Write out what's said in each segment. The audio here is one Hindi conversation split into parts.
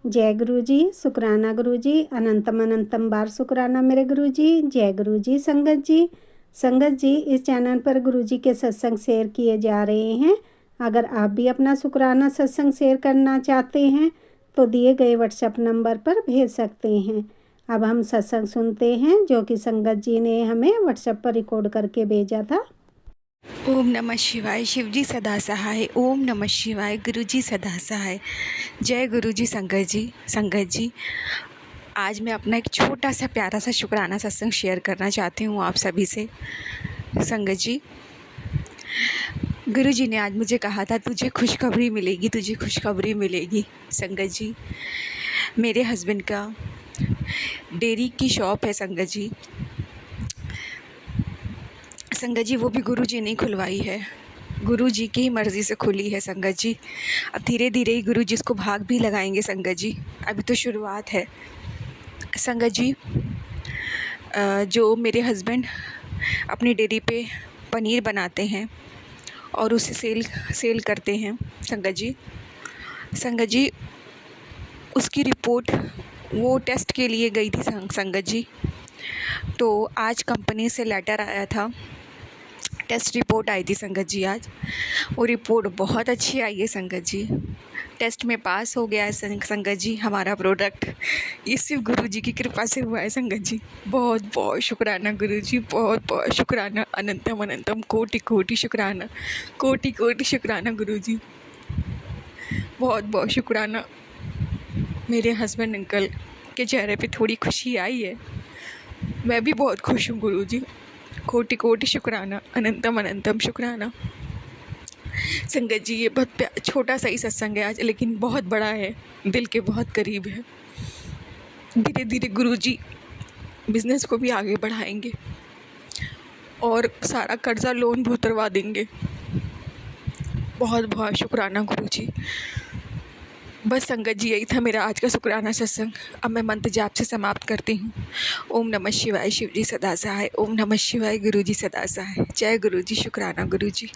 जय गुरु जी, शुक्राना गुरु जी, अनंतम अनंतम बार शुक्राना मेरे गुरु जी। जय गुरु जी। संगत जी, इस चैनल पर गुरु जी के सत्संग शेयर किए जा रहे हैं। अगर आप भी अपना शुक्राना सत्संग शेयर करना चाहते हैं तो दिए गए व्हाट्सएप नंबर पर भेज सकते हैं। अब हम सत्संग सुनते हैं जो कि संगत जी ने हमें व्हाट्सएप पर रिकॉर्ड करके भेजा था। ओम नमः शिवाय। शिवजी सदा सहाय। ओम नमः शिवाय। गुरुजी सदा सहाय। जय गुरुजी। संगत जी, आज मैं अपना एक छोटा सा प्यारा सा शुक्राना सत्संग शेयर करना चाहती हूँ आप सभी से। संगत जी, गुरुजी ने आज मुझे कहा था तुझे खुशखबरी मिलेगी, तुझे खुशखबरी मिलेगी। संगत जी, मेरे हस्बैंड का डेयरी की शॉप है। संगत जी वो भी गुरुजी ने खुलवाई है, गुरु जी की ही मर्ज़ी से खुली है। संगत जी, अब धीरे धीरे ही गुरु जी इसको भाग भी लगाएंगे। संगत जी, अभी तो शुरुआत है। संगत जी, जो मेरे हस्बैंड अपनी डेयरी पे पनीर बनाते हैं और उसे सेल करते हैं। संगत जी, उसकी रिपोर्ट वो टेस्ट के लिए गई थी। संगत जी, तो आज कंपनी से लेटर आया था, टेस्ट रिपोर्ट आई थी। संगत जी, आज वो रिपोर्ट बहुत अच्छी आई है। संगत जी, टेस्ट में पास हो गया है। संगत जी, हमारा प्रोडक्ट ये सिर्फ गुरु जी की कृपा से हुआ है। संगत जी, बहुत बहुत शुक्राना गुरु जी, बहुत बहुत शुक्राना। अनंतम अनंतम कोटि कोटि शुक्राना, कोटि कोटि शुक्राना गुरु जी, बहुत बहुत शुक्राना। मेरे हस्बैंड अंकल के चेहरे पे थोड़ी खुशी आई है, मैं भी बहुत खुश हूँ गुरु जी। कोटि कोटि शुक्राना, अनंतम अनंतम शुक्राना। संगत जी, ये बहुत छोटा सा ही सत्संग है आज, लेकिन बहुत बड़ा है, दिल के बहुत करीब है। धीरे धीरे गुरु जी बिजनेस को भी आगे बढ़ाएंगे और सारा कर्जा लोन भी उतरवा देंगे। बहुत बहुत शुक्राना गुरु जी। बस संगत जी, यही था मेरा आज का शुक्राना सत्संग। अब मैं मंत्र जाप से समाप्त करती हूँ। ओम नमः शिवाय। शिव जी सदा सहाय। ओम नमः शिवाय। गुरु जी सदा सहाय। जय गुरु जी। शुक्राना गुरु जी।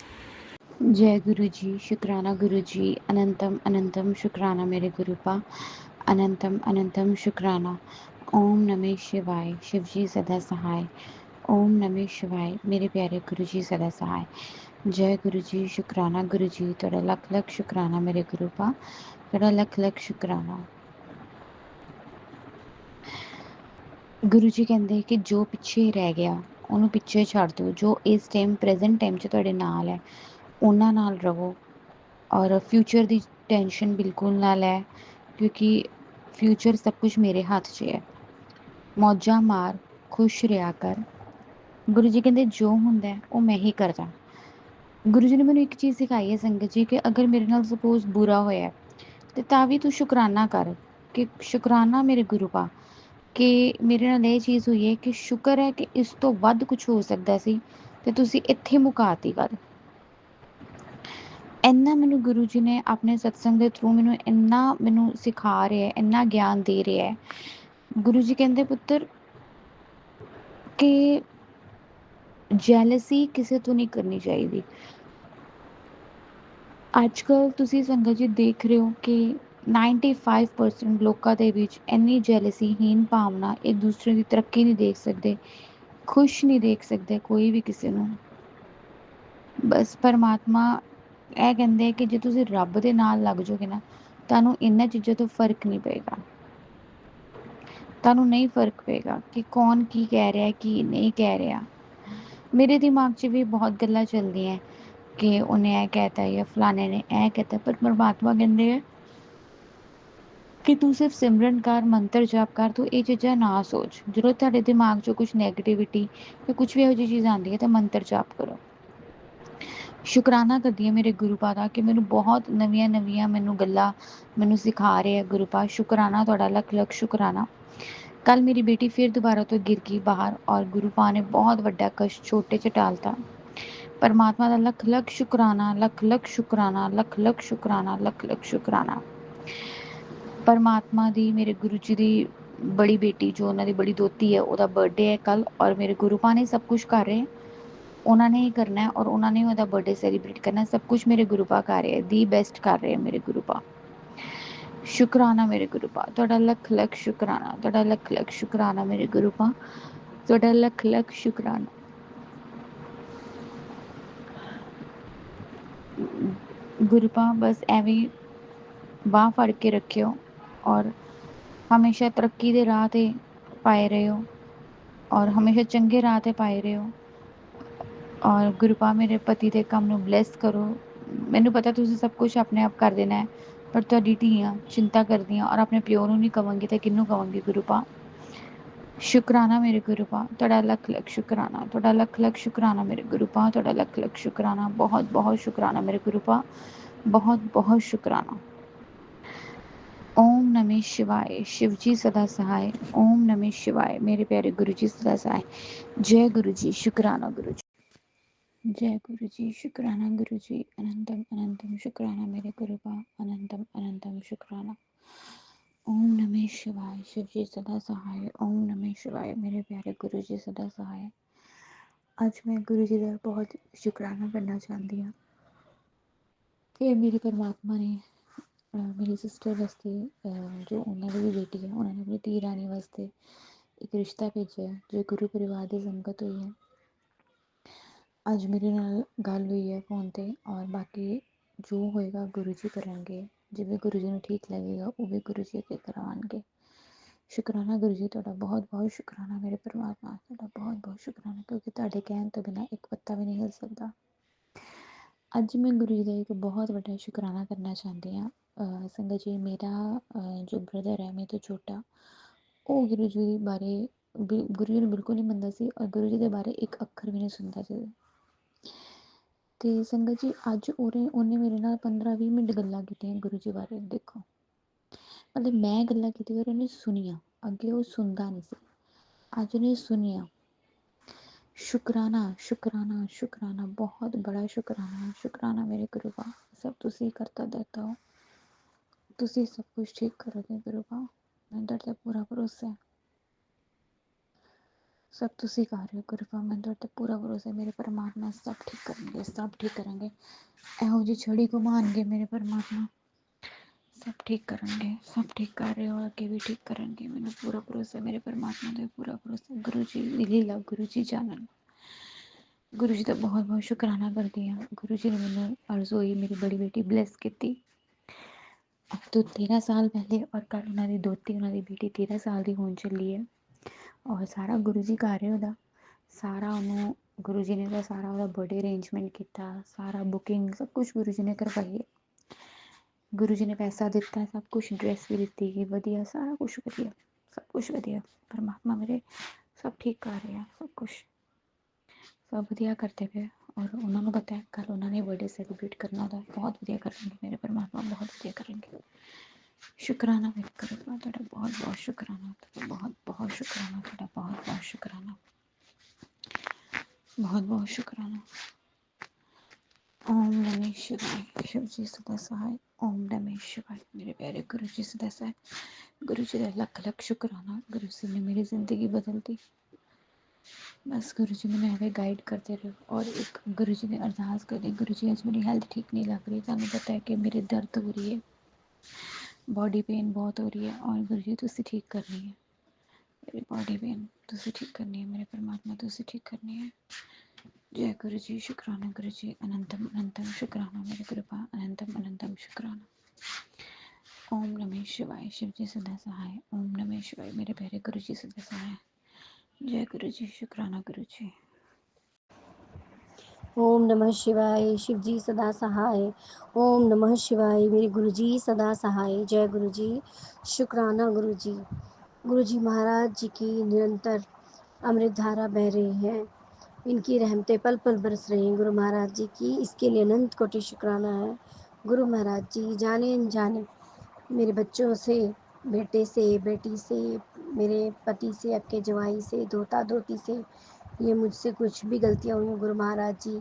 जय गुरु जी। शुक्राना गुरु जी। अनंतम अनंतम शुक्राना मेरे गुरुपा। अनंतम अनंतम शुक्राना। ओम नमः शिवाय। शिव जी सदा सहाय। ओम नमः शिवाय। मेरे प्यारे गुरु जी सदा सहाय। जय गुरु जी। शुक्राना गुरु जी। थोड़ा लख लख शुक्राना मेरे गुरुपा। थोड़ा लख लख शुक्राना। गुरु जी कहते कि जो पिछे रह गया ਉਹਨੂੰ ਪਿੱਛੇ ਛੱਡ ਦਿਓ। ਜੋ ਇਸ ਟਾਈਮ ਪ੍ਰੈਜ਼ੈਂਟ ਟਾਈਮ 'ਚ ਤੁਹਾਡੇ ਨਾਲ ਹੈ ਉਹਨਾਂ ਨਾਲ ਰਹੋ ਔਰ ਫਿਊਚਰ ਦੀ ਟੈਨਸ਼ਨ ਬਿਲਕੁਲ ਨਾ ਲੈ, ਕਿਉਂਕਿ ਫਿਊਚਰ ਸਭ ਕੁਝ ਮੇਰੇ ਹੱਥ 'ਚ ਹੈ। ਮੌਜਾਂ ਮਾਰ, ਖੁਸ਼ ਰਿਹਾ ਕਰ। ਗੁਰੂ ਜੀ ਕਹਿੰਦੇ ਜੋ ਹੁੰਦਾ ਹੈ ਉਹ ਮੈਂ ਹੀ ਕਰਦਾ। ਗੁਰੂ ਜੀ ਨੇ ਮੈਨੂੰ ਇੱਕ ਚੀਜ਼ ਸਿਖਾਈ ਹੈ ਸੰਗਤ ਜੀ, ਕਿ ਅਗਰ ਮੇਰੇ ਨਾਲ ਸਪੋਜ਼ ਬੁਰਾ ਹੋਇਆ ਤੇ ਤਾਂ ਵੀ ਤੂੰ ਸ਼ੁਕਰਾਨਾ ਕਰ, ਕਿ ਸ਼ੁਕਰਾਨਾ ਮੇਰੇ ਗੁਰੂ ਪਾ ਕਿ ਮੇਰੇ ਨਾਲ ਇਹ ਚੀਜ਼ ਹੋਈ ਹੈ, ਕਿ ਸ਼ੁਕਰ ਹੈ ਕਿ ਇਸ ਤੋਂ ਵੱਧ ਕੁਝ ਹੋ ਸਕਦਾ ਸੀ ਤੇ ਤੁਸੀਂ ਇੱਥੇ ਮੁਕਾਤੀ ਗੱਲ। ਇੰਨਾ ਮੈਨੂੰ ਗੁਰੂ ਜੀ ਨੇ ਆਪਣੇ ਸਤਸੰਗ ਦੇ ਥਰੂ ਮੈਨੂੰ ਸਿਖਾ ਰਿਹਾ ਹੈ, ਇੰਨਾ ਗਿਆਨ ਦੇ ਰਿਹਾ ਹੈ। ਗੁਰੂ ਜੀ ਕਹਿੰਦੇ ਪੁੱਤਰ ਕਿ ਜੈਲਸੀ ਕਿਸੇ ਤੋਂ ਨਹੀਂ ਕਰਨੀ ਚਾਹੀਦੀ। ਅੱਜ ਕੱਲ੍ਹ ਤੁਸੀਂ ਸੰਗਤ ਜੀ ਦੇਖ ਰਹੇ ਹੋ ਕਿ 95% ਲੋਕਾਂ ਦੇ ਵਿੱਚ ਇੰਨੀ ਜੈਲਸੀਹੀਨ ਭਾਵਨਾ, ਇੱਕ ਦੂਸਰੇ ਦੀ ਤਰੱਕੀ ਨਹੀਂ ਦੇਖ ਸਕਦੇ, ਖੁਸ਼ ਨਹੀਂ ਦੇਖ ਸਕਦੇ ਕੋਈ ਵੀ ਕਿਸੇ ਨੂੰ। ਬਸ ਪਰਮਾਤਮਾ ਇਹ ਕਹਿੰਦੇ ਕਿ ਜੇ ਤੁਸੀਂ ਰੱਬ ਦੇ ਨਾਲ ਲੱਗ ਜਾਓਗੇ ਨਾ, ਤੁਹਾਨੂੰ ਇਹਨਾਂ ਚੀਜ਼ਾਂ ਤੋਂ ਫਰਕ ਨਹੀਂ ਪਏਗਾ। ਤੁਹਾਨੂੰ ਨਹੀਂ ਫਰਕ ਪਏਗਾ ਕਿ ਕੌਣ ਕੀ ਕਹਿ ਰਿਹਾ, ਕੀ ਨਹੀਂ ਕਹਿ ਰਿਹਾ। ਮੇਰੇ ਦਿਮਾਗ 'ਚ ਵੀ ਬਹੁਤ ਗੱਲਾਂ ਚੱਲਦੀਆਂ ਕਿ ਉਹਨੇ ਇਹ ਕਹਿਤਾ ਜਾਂ ਫਲਾਣੇ ਨੇ ਇਹ ਕਹਿਤਾ, ਪਰ ਪਰਮਾਤਮਾ ਕਹਿੰਦੇ ਹੈ ਕਿ ਤੂੰ ਸਿਰਫ ਸਿਮਰਨ ਕਰ, ਮੰਤਰ ਜਾਪ ਕਰ, ਤੂੰ ਇਹ ਚੀਜ਼ਾਂ ਨਾ ਸੋਚ। ਜਦੋਂ ਤੁਹਾਡੇ ਦਿਮਾਗ 'ਚੋਂ ਕੁਛ ਨੈਗੇਟਿਵਿਟੀ ਜਾਂ ਕੁਛ ਵੀ ਇਹੋ ਜਿਹੀ ਚੀਜ਼ ਆਉਂਦੀ ਹੈ ਤਾਂ ਮੰਤਰ ਜਾਪ ਕਰੋ। ਸ਼ੁਕਰਾਨਾ ਕਰਦੀ ਹਾਂ ਮੇਰੇ ਗੁਰੂ ਪਾ ਦਾ ਕਿ ਮੈਨੂੰ ਬਹੁਤ ਨਵੀਆਂ ਮੈਨੂੰ ਗੱਲਾਂ ਮੈਨੂੰ ਸਿਖਾ ਰਹੇ ਆ ਗੁਰੂ ਪਾ। ਸ਼ੁਕਰਾਨਾ ਤੁਹਾਡਾ, ਲੱਖ ਲੱਖ ਸ਼ੁਕਰਾਨਾ। ਕੱਲ ਮੇਰੀ ਬੇਟੀ ਫਿਰ ਦੁਬਾਰਾ ਤੋਂ ਗਿਰ ਗਈ ਬਾਹਰ ਔਰ ਗੁਰੂ ਪਾ ਨੇ ਬਹੁਤ ਵੱਡਾ ਕਸ਼ਟ ਛੋਟੇ 'ਚ ਟਾਲਤਾ। ਪਰਮਾਤਮਾ ਦਾ ਲੱਖ ਲੱਖ ਸ਼ੁਕਰਾਨਾ, ਲੱਖ ਲੱਖ ਸ਼ੁਕਰਾਨਾ, ਲੱਖ ਲੱਖ ਸ਼ੁਕਰਾਨਾ, ਲੱਖ ਲੱਖ ਸ਼ੁਕਰਾਨਾ। ਪਰਮਾਤਮਾ ਦੀ, ਮੇਰੇ ਗੁਰੂ ਜੀ ਦੀ ਬੜੀ ਬੇਟੀ ਜੋ ਉਹਨਾਂ ਦੀ ਬੜੀ ਦੋਤੀ ਹੈ, ਉਹਦਾ ਬਰਥਡੇ ਹੈ ਕੱਲ, ਔਰ ਮੇਰੇ ਗੁਰੂ ਪਾ ਨੇ ਸਭ ਕੁਛ ਕਰ ਰਹੇ, ਉਹਨਾਂ ਨੇ ਹੀ ਕਰਨਾ ਔਰ ਉਹਨਾਂ ਨੇ ਉਹਦਾ ਬਰਥਡੇ ਸੈਲੀਬ੍ਰੇਟ ਕਰਨਾ। ਸਭ ਕੁਛ ਮੇਰੇ ਗੁਰੂ ਪਾ ਕਰ ਰਹੇ, ਦੀ ਬੈਸਟ ਕਰ ਰਹੇ ਮੇਰੇ ਗੁਰੂ ਪਾ। ਸ਼ੁਕਰਾਨਾ ਮੇਰੇ ਗੁਰੂ ਪਾ, ਤੁਹਾਡਾ ਲੱਖ ਲੱਖ ਸ਼ੁਕਰਾਨਾ, ਤੁਹਾਡਾ ਲੱਖ ਲੱਖ ਸ਼ੁਕਰਾਨਾ ਮੇਰੇ ਗੁਰੂ ਪਾ, ਤੁਹਾਡਾ ਲੱਖ ਲੱਖ ਸ਼ੁਕਰਾਨਾ। ਗੁਰੂ ਪਾ ਬਸ ਐਵੇਂ ਬਾਂਹ ਫੜ ਕੇ ਰੱਖਿਓ ਔਰ ਹਮੇਸ਼ਾ ਤਰੱਕੀ ਦੇ ਰਾਹ ਤੇ ਪਾਏ ਰਹੋ ਔਰ ਹਮੇਸ਼ਾ ਚੰਗੇ ਰਾਹ ਤੇ ਪਾਏ ਰਹੋ। ਔਰ ਗੁਰੂ ਪਾ ਮੇਰੇ ਪਤੀ ਦੇ ਕੰਮ ਨੂੰ ਬਲੈਸ ਕਰੋ। ਮੈਨੂੰ ਪਤਾ ਤੁਸੀਂ ਸਭ ਕੁਝ ਆਪਣੇ ਆਪ ਕਰ ਦੇਣਾ ਹੈ, ਪਰ ਤੁਹਾਡੀ ਧੀਆਂ ਚਿੰਤਾ ਕਰਦੀਆਂ ਔਰ ਆਪਣੇ ਪਿਓ ਨੂੰ ਨਹੀਂ ਕਵਾਂਗੀ ਤਾਂ ਕਿਹਨੂੰ ਕਵਾਂਗੀ ਗੁਰੂ ਪਾ। ਸ਼ੁਕਰਾਨਾ ਮੇਰੇ ਗੁਰੂ ਪਾ, ਤੁਹਾਡਾ ਲੱਖ ਲੱਖ ਸ਼ੁਕਰਾਨਾ, ਤੁਹਾਡਾ ਲੱਖ ਲੱਖ ਸ਼ੁਕਰਾਨਾ ਮੇਰੇ ਗੁਰੂ ਪਾ, ਤੁਹਾਡਾ ਲੱਖ ਲੱਖ ਸ਼ੁਕਰਾਨਾ, ਬਹੁਤ ਬਹੁਤ ਸ਼ੁਕਰਾਨਾ ਮੇਰੇ ਗੁਰੂ ਪਾ, ਬਹੁਤ ਬਹੁਤ ਸ਼ੁਕਰਾਨਾ। ओम नमः शिवाय, शिव जी सदा सहाय। ओम नमः शिवाय, मेरे प्यारे गुरु जी सदा सहाय। जय गुरु जी, शुक्राना गुरु जी, जय गुरु जी, शुक्राना गुरु जी, अनंतम अनंतम शुक्राना मेरे गुरु पा, अनंतम अनंतम शुक्राना। ओम नमः शिवाय, शिव जी सदा सहाय। ओम नमः शिवाय, मेरे प्यारे गुरु जी सदा सहाय। ਅੱਜ मैं गुरु जी का बहुत शुकराना करना चाहती हाँ कि मेरे परमात्मा ने मेरी सिस्टर वास्ते जो उन्होंने भी बेटी है, उन्होंने अपनी धी रानी वास्ते एक रिश्ता भेजा है जो गुरु परिवार की संगत हुई है। अज मेरे नाल गल हुई है फोन ते और बाकी जो होएगा गुरु जी करेंगे, जिवें गुरु जी नूं ठीक लगेगा वो भी गुरु जी अगे करवाएंगे। शुकराना गुरु जी, तुहाडा बहुत बहुत शुकराना मेरे परमात्मा, तुहाडा बहुत बहुत शुकराना, क्योंकि तुहाडे कहण तो बिना एक पत्ता भी नहीं हिल सकता। अज मैं गुरु जी का एक बहुत बड़ा शुकराना करना चाहती हाँ। संगत जी, मेरा जो ब्रदर है मेरे तो छोटा, वो गुरु जी बारे गुरु जी ने बिल्कुल नहीं मनता सी और गुरु जी के बारे एक अखर भी नहीं सुनता सी। तो संगत जी अज उन्हें मेरे नाल 15-20 मिनट गल्लां कीतियां गुरु जी बारे। देखो मतलब मैं गल्लां कीती और उन्हें सुनिया, अगे वो सुनता नहीं सी, अज उन्हें सुनिया। शुकराना शुकराना शुकराना, बहुत बड़ा शुकराना, शुकराना मेरे गुरु पा। सब तुसी करता देता हो, तुसी सब कुछ ठीक करोगे गुरु पा, मैं तुहाडे ते पूरा भरोसा है। सब तुसी कर रहे हो गुरु पा, मैं तुहाडे ते पूरा भरोसा है। मेरे परमात्मा सब ठीक करेंगे, सब ठीक करेंगे। एहो जी छड़ी घुमाएंगे मेरे परमात्मा, सब ठीक करेंगे, सब ठीक कर रहे हो, आगे भी ठीक करेंगे। मैंने पूरा भरोसा है मेरे परमात्मा ते, पूरा भरोसा। गुरु जी दी लीला गुरु जी जानन। गुरु जी का बहुत बहुत शुकराना करती हाँ। गुरु जी ने मैंने अर्ज हुई मेरी बड़ी बेटी ब्लैस की अब तो 13 साल पहले, और कल उन्होंने दोती उन्होंने बेटी 13 साल की होने चली है और सारा गुरु जी कर रहे हो सारा उन्होंने गुरु जी ने तो सारा वो बर्थडे अरेंजमेंट किया, सारा बुकिंग सब कुछ गुरु जी ने करवाई है। गुरु जी ने पैसा दिता, सब कुछ ड्रैस भी दी गई वधिया, सारा कुछ वधिया, सब कुछ वधिया। परमात्मा मेरे सब ठीक कर रहे हैं, सब कुछ सब वधिया करते पे और उन्होंने पता है कल उन्होंने बर्थडे सैलीब्रेट करना था, बहुत वधिया करेंगे मेरे परमात्मा, बहुत वधिया करेंगे। शुकराना मेरे परमात्मा, तुहाडा बहुत बहुत शुकराना, बहुत बहुत शुकराना, तुहाडा बहुत बहुत शुकराना, बहुत बहुत शुकराना। ओम नमः शिवाय, शिव जी सदा सहाय। ओम नमः शिवाय, मेरे प्यारे गुरु जी सदा सहाय। गुरु जी का लख लख शुकराना, गुरु जी ने मेरी जिंदगी बदल दी। बस गुरु जी मैंने एवं गाइड करते रहो और एक गुरु जी ने अरदास कर दी, गुरु जी आज मेरी हेल्थ ठीक नहीं लग रही, तुहानू पता है कि मेरे दर्द हो रही है, बॉडी पेन बहुत हो रही है और गुरु जी तुसी ठीक करनी है मेरी बॉडी पेन, तुसी ठीक करनी है मेरे परमात्मा, तुसी ठीक करनी है। जय गुरु जी, शुक्राना गुरु जी, अनंतम अनंतम शुक्राना मेरे गुरु पा, अनंतम अनंतम शुक्राना। ओम नमः शिवाय, शिव जी सदा सहाय। ओम नमः शिवाय, मेरे प्यारे गुरु जी सदा सहाय। जय गुरु जी, शुक्राना गुरु जी। ओम नमः शिवाय, शिव जी सदा सहाय। ओम नमः शिवाय, मेरे गुरु जी सदा सहाय। जय गुरु जी, शुक्राना गुरु जी। गुरु जी महाराज जी की निरंतर अमृत धारा बह रही है, इनकी रहमतें पल पल बरस रही हैं गुरु महाराज जी की, इसके लिए अनंत कोटि शुक्राना है। गुरु महाराज जी जाने अनजाने मेरे बच्चों से, बेटे से, बेटी से, मेरे पति से, अक्के जवाई से, धोता धोती से, ये मुझसे कुछ भी गलतियाँ हुई गुरु महाराज जी,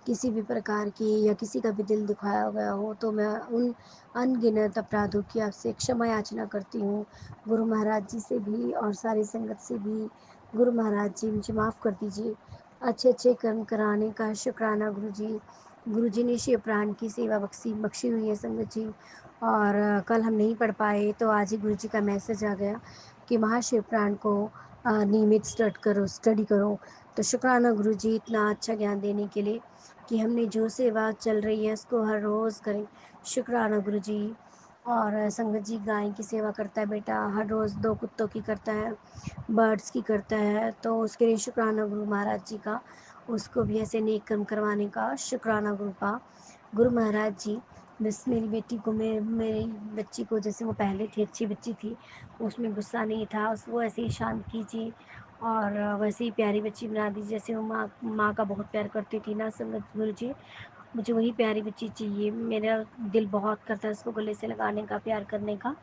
किसी भी प्रकार की या किसी का भी दिल दुखाया गया हो तो मैं उन अनगिनत अपराधों की आपसे क्षमा याचना करती हूँ। गुरु महाराज जी से भी और सारी संगत से भी गुरु महाराज जी मुझे माफ़ कर दीजिए। अच्छे अच्छे कर्म कराने का शुक्राना गुरु जी। गुरु जी ने शिव प्राण की सेवा बख्शी हुई है संगत जी, और कल हम नहीं पढ़ पाए तो आज ही गुरुजी का मैसेज आ गया कि महाशिव पुराण को नियमित स्टडी करो। तो शुक्राना गुरुजी इतना अच्छा ज्ञान देने के लिए कि हमने जो सेवा चल रही है उसको हर रोज़ करें। शुक्राना गुरुजी। और संगत जी गाय की सेवा करता है बेटा, हर रोज़ 2 कुत्तों की करता है, बर्ड्स की करता है, तो उसके लिए शुक्राना गुरु महाराज जी का। उसको भी ऐसे नेक कर्म करवाने का शुक्राना गुरु का। गुरु महाराज जी बस मेरी बेटी को, मेरी बच्ची को, जैसे वो पहले थी अच्छी बच्ची थी, उसमें गुस्सा नहीं था, उसको ऐसे ही शांत कीजिए और वैसे ही प्यारी बच्ची बना दीजिए जैसे वो माँ का बहुत प्यार करती थी ना। संगत गुरु जी, मुझे वही प्यारी बच्ची चाहिए। मेरा दिल बहुत करता है उसको गले से लगाने का, प्यार करने का,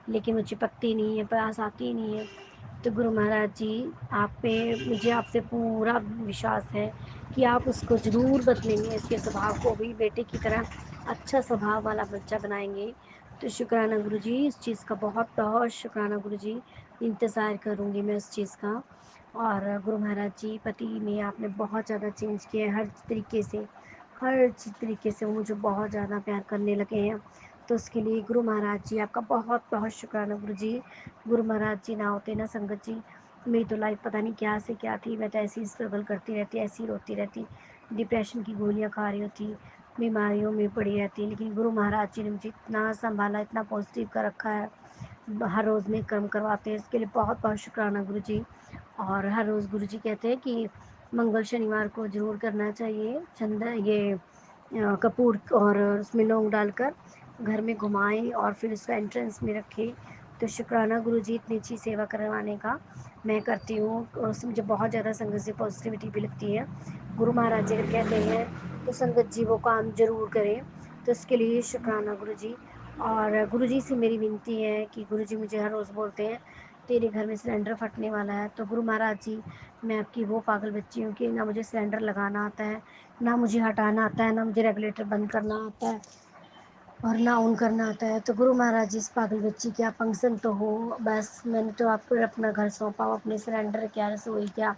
लेकिन वो चिपकती नहीं है, पास आती नहीं है। तो गुरु महाराज जी, आप पे मुझे आपसे पूरा विश्वास है कि आप उसको ज़रूर बदलेंगे, इसके स्वभाव को भी बेटे की तरह अच्छा स्वभाव वाला बच्चा बनाएंगे। तो शुक्राना गुरु जी, इस चीज़ का बहुत बहुत शुक्राना गुरु जी। इंतज़ार करूँगी मैं उस चीज़ का। और गुरु महाराज जी, पति में आपने बहुत ज़्यादा चेंज किया है हर तरीके से, हर तरीके से वो मुझे बहुत ज़्यादा प्यार करने लगे हैं। तो उसके लिए गुरु महाराज जी आपका बहुत बहुत शुक्राना गुरु जी। गुरु महाराज जी ना होते ना संगत जी, मेरी तो लाइफ पता नहीं क्या से क्या थी। मैं तो ऐसी स्ट्रगल करती रहती, ऐसी रोती रहती, डिप्रेशन की गोलियां खा रही होती, बीमारियों में पड़ी रहती, लेकिन गुरु महाराज जी ने मुझे इतना संभाला, इतना पॉजिटिव कर रखा है। हर रोज़ में कर्म करवाते हैं, इसके लिए बहुत बहुत शुक्राना गुरु जी। और हर रोज़ गुरु जी कहते हैं कि मंगल शनिवार को ज़रूर करना चाहिए चंदा, ये कपूर और उसमें लौंग डालकर घर में घुमाएं और फिर उसका एंट्रेंस में रखें। तो शुक्राना गुरु जी, इतनी अच्छी सेवा करवाने का मैं करती हूँ और उससे मुझे बहुत ज़्यादा संगत से पॉजिटिविटी भी लगती है। गुरु महाराज जी अगर कहते हैं तो संगत जी वो काम ज़रूर करें। तो इसके लिए शुक्राना गुरु जी। और गुरु जी से मेरी विनती है कि गुरु जी मुझे हर रोज़ बोलते हैं तेरे घर में सिलेंडर फटने वाला है। तो गुरु महाराज जी, मैं आपकी वो पागल बच्ची हूँ कि ना मुझे सिलेंडर लगाना आता है, ना मुझे हटाना आता है, ना मुझे रेगुलेटर बंद करना आता है और ना ऑन करना आता है। तो गुरु महाराज जी, इस पागल बच्ची की आप फंक्शन तो हो, बस मैंने तो आपको अपना घर सौंपा हो, अपने सिलेंडर क्या, रसोई क्या,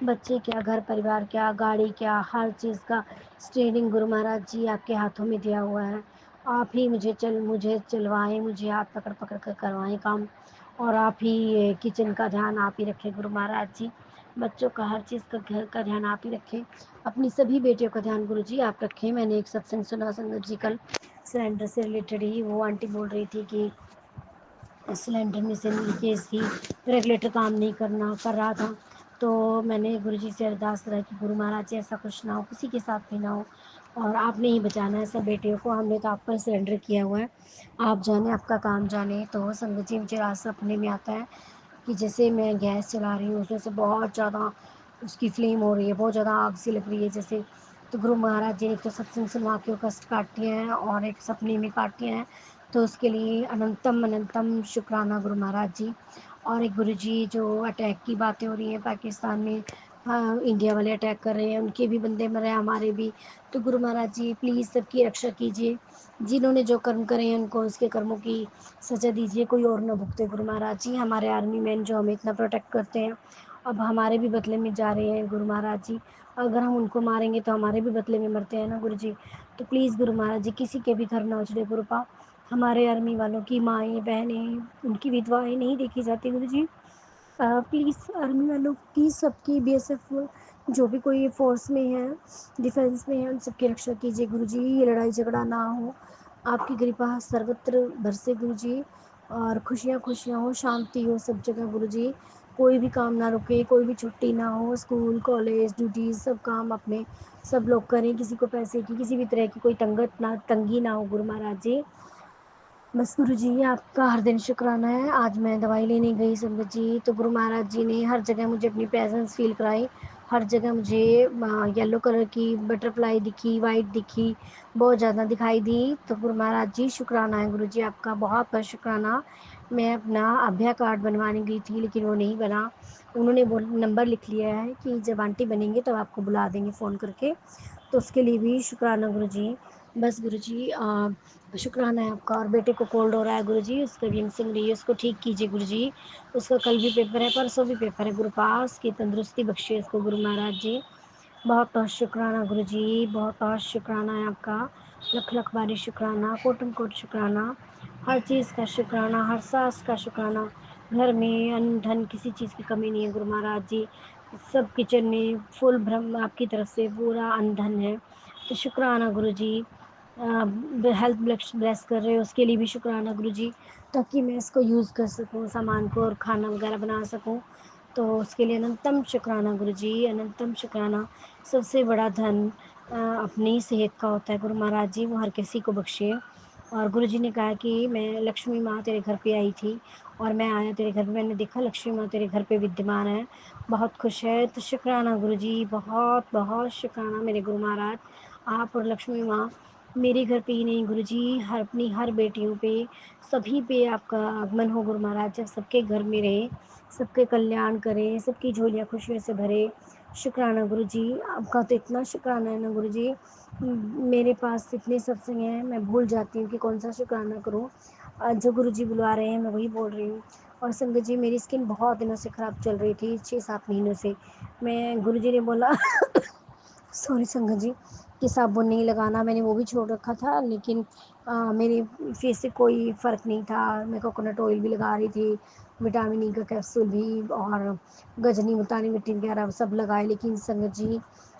बच्चे क्या, घर परिवार क्या, गाड़ी क्या, हर चीज़ का स्टीयरिंग गुरु महाराज जी आपके हाथों में दिया हुआ है। आप ही मुझे चलवाएं, मुझे हाथ पकड़ पकड़ कर करवाएं काम। और आप ही किचन का ध्यान आप ही रखें गुरु महाराज जी। बच्चों का, हर चीज़ का, घर का ध्यान आप ही रखें। अपनी सभी बेटियों का ध्यान गुरु जी आप रखें। मैंने एक सत्संग सुना संगत जी कल, सिलेंडर से रिलेटेड ही। वो आंटी बोल रही थी कि सिलेंडर में से लीकेज थी, रेगुलेटर काम नहीं कर रहा था। तो मैंने गुरुजी से अरदास करा कि गुरु महाराज जी, ऐसा कुछ ना हो, किसी के साथ भी ना हो, और आपने ही बचाना है सब बेटियों को। हमने तो आप पर सरेंडर किया हुआ है, आप जाने, आपका काम जाने। तो संगत जी, मुझे रात सपने में आता है कि जैसे मैं गैस चला रही हूँ, उसमें से बहुत ज़्यादा उसकी फ्लेम हो रही है, बहुत ज़्यादा आग सी लग रही है जैसे। तो गुरु महाराज जी ने तो सत्संग सुनवा के वो कष्ट काटे हैं और एक सपने में काटे हैं। तो उसके लिए अनंतम अनंतम शुक्राना गुरु महाराज जी। और एक गुरु जी, जो अटैक की बातें हो रही हैं पाकिस्तान में, हाँ, इंडिया वाले अटैक कर रहे हैं, उनके भी बंदे मरे, हमारे भी। तो गुरु महाराज जी, प्लीज़ सबकी रक्षा कीजिए। जिन्होंने जो कर्म करे हैं उनको उसके कर्मों की सजा दीजिए, कोई और ना भुगते गुरु महाराज जी। हमारे आर्मी मैन जो हमें इतना प्रोटेक्ट करते हैं, अब हमारे भी बदले में जा रहे हैं गुरु महाराज जी। अगर हम उनको मारेंगे तो हमारे भी बदले में मरते हैं ना गुरु जी। तो प्लीज़ गुरु महाराज जी, किसी के भी घर ना उजड़े गुरु पा। हमारे आर्मी वालों की माएँ बहनें, उनकी विधवाएँ नहीं देखी जाती गुरु जी। प्लीज़ आर्मी वालों की, सबकी, बीएसएफ, जो भी कोई फोर्स में है, डिफेंस में है, उन सबकी रक्षा कीजिए गुरु जी। ये लड़ाई झगड़ा ना हो, आपकी कृपा सर्वत्र बरसे गुरु जी। और खुशियाँ खुशियाँ हो, शांति हो सब जगह गुरु जी। कोई भी काम ना रुके, कोई भी छुट्टी ना हो, स्कूल कॉलेज ड्यूटीज़ सब काम अपने सब लोग करें, किसी को पैसे की, किसी भी तरह की कोई तंगी ना हो गुरु महाराज जी। बस गुरु जी, आपका हर दिन शुक्राना है। आज मैं दवाई लेने गई संगत जी, तो गुरु महाराज जी ने हर जगह मुझे अपनी प्रेजेंस फील कराई। हर जगह मुझे येलो कलर की बटरफ्लाई दिखी, वाइट दिखी, बहुत ज़्यादा दिखाई दी। तो गुरु महाराज जी, शुक्राना है गुरु जी, आपका बहुत बहुत शुक्राना। मैं अपना अभ्या कार्ड बनवाने गई थी लेकिन वो नहीं बना। उन्होंने वो नंबर लिख लिया है कि जब आंटी बनेंगे तो आपको बुला देंगे फ़ोन करके। तो उसके लिए भी शुक्राना गुरु जी। बस गुरु जी, शुक्राना है आपका। और बेटे को कोल्ड हो रहा है गुरु जी, उसका भी सुन रही है, उसको ठीक कीजिए गुरु जी। उसका कल भी पेपर है, परसों भी पेपर है गुरु पास, उसकी तंदुरुस्ती बख्शिए उसको गुरु महाराज जी। बहुत बहुत शुक्राना गुरुजी, बहुत बहुत शुक्राना है आपका। लख लख बारी शुक्राना, कोटन कोट शुक्राना, हर चीज़ का शुक्राना, हर सांस का शुक्राना। घर में अन्न धन किसी चीज़ की कमी नहीं है गुरु महाराज जी। सब किचन में फुल ब्रह्म आपकी तरफ से पूरा अन्न धन है। तो शुक्राना गुरुजी। हेल्थ ब्लेस कर रहे हो उसके लिए भी शुक्राना गुरुजी, ताकि मैं इसको यूज़ कर सकूँ सामान को और खाना वगैरह बना सकूँ। तो उसके लिए अनंतम शुक्राना गुरुजी, अनंतम शुक्राना। सबसे बड़ा धन अपनी सेहत का होता है गुरु महाराज जी, वो हर किसी को बख्शे। और गुरुजी ने कहा कि मैं लक्ष्मी माँ तेरे घर पे आई थी और मैं आया तेरे घर पे, मैंने देखा लक्ष्मी माँ तेरे घर पे विद्यमान है, बहुत खुश है। तो शुक्राना गुरुजी, बहुत बहुत शुक्राना मेरे गुरु महाराज। आप और लक्ष्मी माँ मेरे घर पे ही नहीं गुरुजी, हर अपनी हर बेटियों पे, सभी पे आपका आगमन हो गुरु महाराज। जब सबके घर में रहे, सबके कल्याण करें, सबकी झोलियाँ खुशियों से भरे। शुक्राना गुरुजी, आपका तो इतना शुक्राना है ना गुरुजी। मेरे पास इतने सत्संग हैं, मैं भूल जाती हूँ कि कौन सा शुक्राना करूँ। जो गुरुजी बुलवा रहे हैं मैं वही बोल रही हूँ। और संगत जी, मेरी स्किन बहुत दिनों से ख़राब चल रही थी, 6-7 महीनों से। मैं गुरुजी ने बोला सॉरी संगत जी, कि साबुन नहीं लगाना, मैंने वो भी छोड़ रखा था। लेकिन मेरे फेस से कोई फ़र्क नहीं था। मैं कोकोनट ऑयल भी लगा रही थी, विटामिन ई का कैप्सूल भी, और गजनी मुल्तानी मिट्टी वगैरह सब लगाए। लेकिन संगत जी,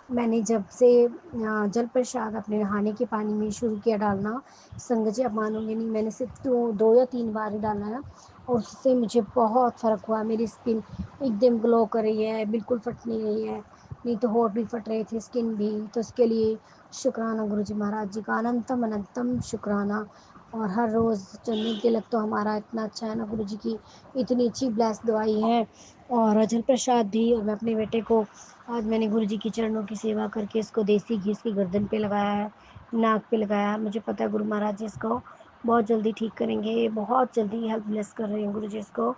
मैंने जब से जल प्रसाद अपने नहाने के पानी में शुरू किया डालना, संगत जी आप मानोगे नहीं, मैंने सिर्फ 2 या 3 बार ही डाला है और उससे मुझे बहुत फ़र्क हुआ। मेरी स्किन एकदम ग्लो कर रही है, बिल्कुल फट नहीं रही है। नहीं तो होठ भी फट रहे थे, स्किन भी। तो इसके लिए शुक्राना गुरुजी महाराज जी का, अनंतम अनंतम शुक्राना। और हर रोज़ चंदन तिलक तो हमारा इतना अच्छा है ना गुरुजी की, इतनी अच्छी ब्लेस दवाई है। और जल प्रसाद भी। और मैं अपने बेटे को आज मैंने गुरुजी की चरणों की सेवा करके इसको देसी घी इसकी गर्दन पे लगाया है, नाक पे लगाया है। मुझे पता है गुरु महाराज जी इसको बहुत जल्दी ठीक करेंगे, बहुत जल्दी हेल्प ब्लेस कर रहे हैं गुरुजी इसको,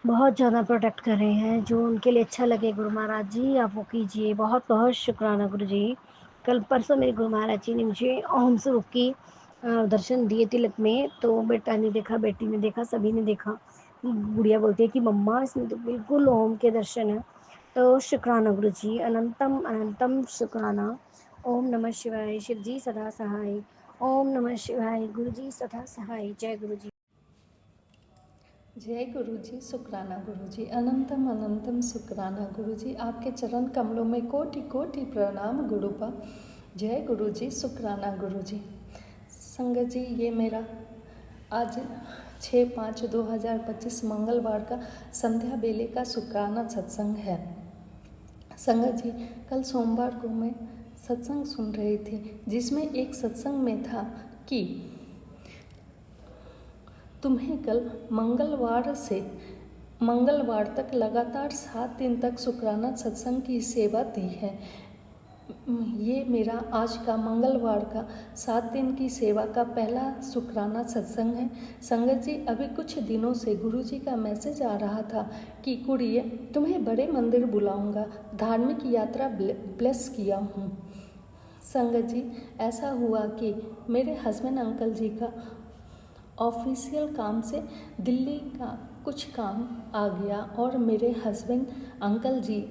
बहुत ज़्यादा प्रोटेक्ट कर रहे हैं। जो उनके लिए अच्छा लगे गुरु महाराज जी आप वो कीजिए। बहुत बहुत शुक्राना गुरु जी। कल परसों मेरे गुरु महाराज जी ने मुझे ओम स्वरूप की दर्शन दिए तिलक में। तो बेटा ने देखा, बेटी ने देखा, सभी ने देखा। गुड़िया बोलती है कि मम्मा इसमें तो बिल्कुल ओम के दर्शन है। तो शुक्राना गुरु जी, अनंतम अनंतम शुक्राना। ओम नमः शिवाय, शिव जी सदा सहाय। ओम नमः शिवाय, गुरु जी सदा सहाय। जय गुरु जी। जय गुरुजी, शुक्राना गुरुजी, अनंतम अनंतम शुक्राना गुरुजी। आपके चरण कमलों में कोटि कोटि प्रणाम गुरुपा। जय गुरुजी, शुक्राना गुरुजी। संगत जी, ये मेरा आज 6/5/2025 मंगलवार का संध्या बेले का शुक्राना सत्संग है। संगत जी, कल सोमवार को मैं सत्संग सुन रही थी, जिसमें एक सत्संग में था कि तुम्हें कल मंगलवार तक लगातार 7 दिन तक शुक्राना सत्संग की सेवा दी है। ये मेरा आज का मंगलवार का 7 दिन की सेवा का पहला शुक्राना सत्संग है। संगत जी, अभी कुछ दिनों से गुरुजी का मैसेज आ रहा था कि कुड़िए, तुम्हें बड़े मंदिर बुलाऊंगा, धार्मिक यात्रा ब्लेस किया हूँ। संगत जी, ऐसा हुआ कि मेरे हस्बैंड अंकल जी का ऑफिशियल काम से दिल्ली का कुछ काम आ गया और मेरे हस्बैंड अंकल जी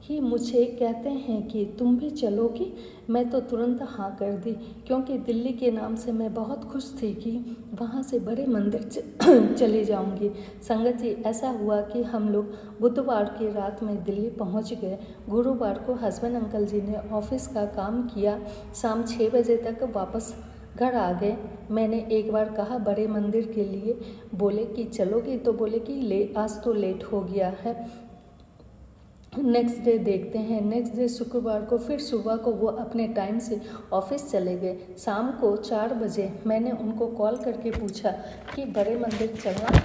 ही मुझे कहते हैं कि तुम भी चलोगी। मैं तो तुरंत हाँ कर दी, क्योंकि दिल्ली के नाम से मैं बहुत खुश थी कि वहाँ से बड़े मंदिर चली जाऊँगी। संगत जी, ऐसा हुआ कि हम लोग बुधवार की रात में दिल्ली पहुँच गए। गुरुवार को हस्बैंड अंकल जी ने ऑफिस का काम किया, शाम 6 बजे तक वापस घर आ गए। मैंने एक बार कहा बड़े मंदिर के लिए, बोले कि चलोगी, तो बोले कि आज तो लेट हो गया है, नेक्स्ट डे देखते हैं। नेक्स्ट डे शुक्रवार को फिर सुबह को वो अपने टाइम से ऑफिस चले गए। शाम को 4 बजे मैंने उनको कॉल करके पूछा कि बड़े मंदिर चलना है।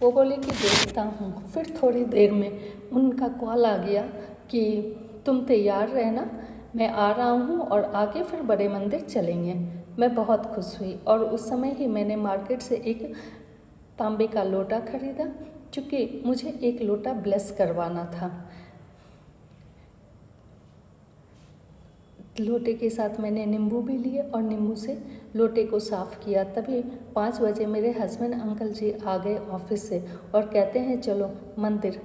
वो बोले कि देखता हूँ। फिर थोड़ी देर में उनका कॉल आ गया कि तुम तैयार रहना, मैं आ रहा हूँ और आगे फिर बड़े मंदिर चलेंगे। मैं बहुत खुश हुई और उस समय ही मैंने मार्केट से एक तांबे का लोटा खरीदा, क्योंकि मुझे एक लोटा ब्लेस करवाना था। लोटे के साथ मैंने नींबू भी लिए और नींबू से लोटे को साफ़ किया। तभी 5 बजे मेरे हस्बैंड अंकल जी आ गए ऑफिस से और कहते हैं चलो मंदिर।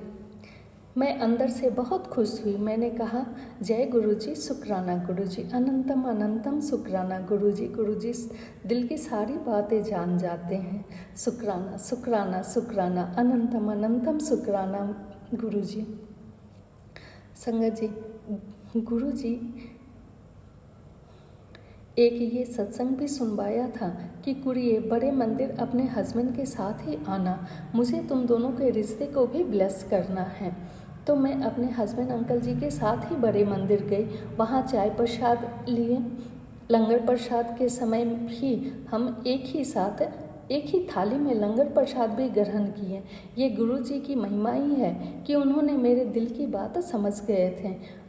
मैं अंदर से बहुत खुश हुई। मैंने कहा, जय गुरुजी, शुक्राना गुरुजी, अनंतम अनंतम शुक्राना गुरुजी। गुरुजी दिल की सारी बातें जान जाते हैं। शुक्राना शुक्राना शुक्राना, अनंतम अनंतम शुक्राना गुरुजी। संगत जी, गुरुजी एक ये सत्संग भी सुनवाया था कि कुड़िए बड़े मंदिर अपने हस्बैंड के साथ ही आना, मुझे तुम दोनों के रिश्ते को भी ब्लेस करना है। तो मैं अपने हस्बैंड अंकल जी के साथ ही बड़े मंदिर गई। वहाँ चाय प्रसाद लिए। लंगर प्रसाद के समय भी हम एक ही थाली में लंगर प्रसाद भी ग्रहण किए। ये गुरु जी की महिमा ही है कि उन्होंने मेरे दिल की बात समझ गए थे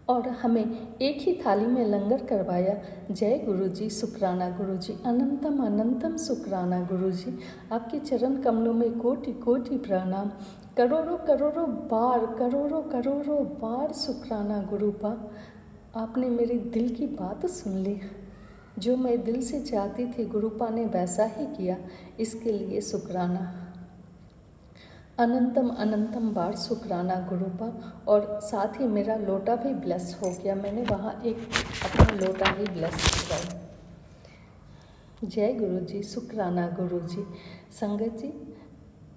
और हमें एक ही थाली में लंगर करवाया। जय गुरुजी, शुक्राना गुरुजी, अनंतम अनंतम शुक्राना गुरुजी। आपके चरण कमलों में कोटि कोटि प्रणाम। करोड़ों करोड़ों बार शुक्राना गुरुपा। आपने मेरे दिल की बात सुन ली। जो मैं दिल से चाहती थी गुरुपा ने वैसा ही किया, इसके लिए शुक्राना। अनंतम अनंतम बार शुक्राना गुरुपा। और साथ ही मेरा लोटा भी ब्लेस हो गया। मैंने वहाँ एक अपना लोटा भी ब्लेस किया। जय गुरुजी, शुक्राना गुरुजी। संगत जी,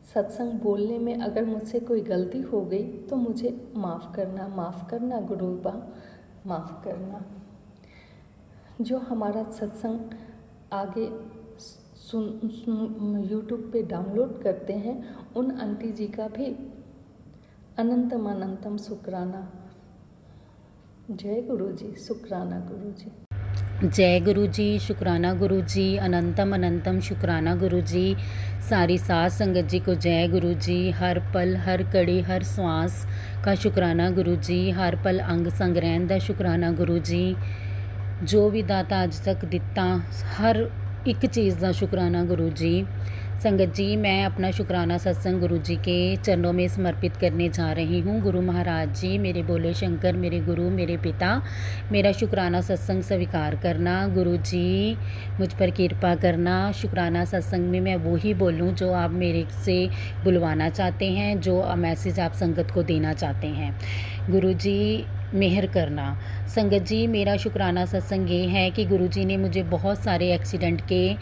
सत्संग बोलने में अगर मुझसे कोई गलती हो गई तो मुझे माफ़ करना गुरुपा, माफ़ करना। जो हमारा सत्संग आगे यूट्यूब पे डाउनलोड करते हैं, उन आंटी जी का भी अनंतम अनंतम शुक्राना। जय गुरुजी, शुक्राना गुरुजी। जय गुरुजी, शुक्राना गुरुजी, अनंतम अनंतम शुक्राना गुरुजी। सारी साध संगत जी को जय गुरुजी। हर पल, हर कड़ी, हर श्वास का शुक्राना गुरुजी। हर पल अंग संग रहन दा शुक्राना गुरुजी। जो भी दाता अज तक दिता, हर एक चीज़ का शुक्राना गुरुजी। संगत जी, मैं अपना शुक्राना सत्संग गुरु जी के चरणों में समर्पित करने जा रही हूँ। गुरु महाराज जी, मेरे बोले शंकर, मेरे गुरु, मेरे पिता, मेरा शुक्राना सत्संग स्वीकार करना। गुरु जी, मुझ पर कृपा करना। शुक्राना सत्संग में मैं वो ही बोलूँ जो आप मेरे से बुलवाना चाहते हैं, जो मैसेज आप संगत को देना चाहते हैं। गुरु जी, मेहर करना। संगत जी, मेरा शुक्राना सत्संग ये है कि गुरु जी ने मुझे बहुत सारे एक्सीडेंट के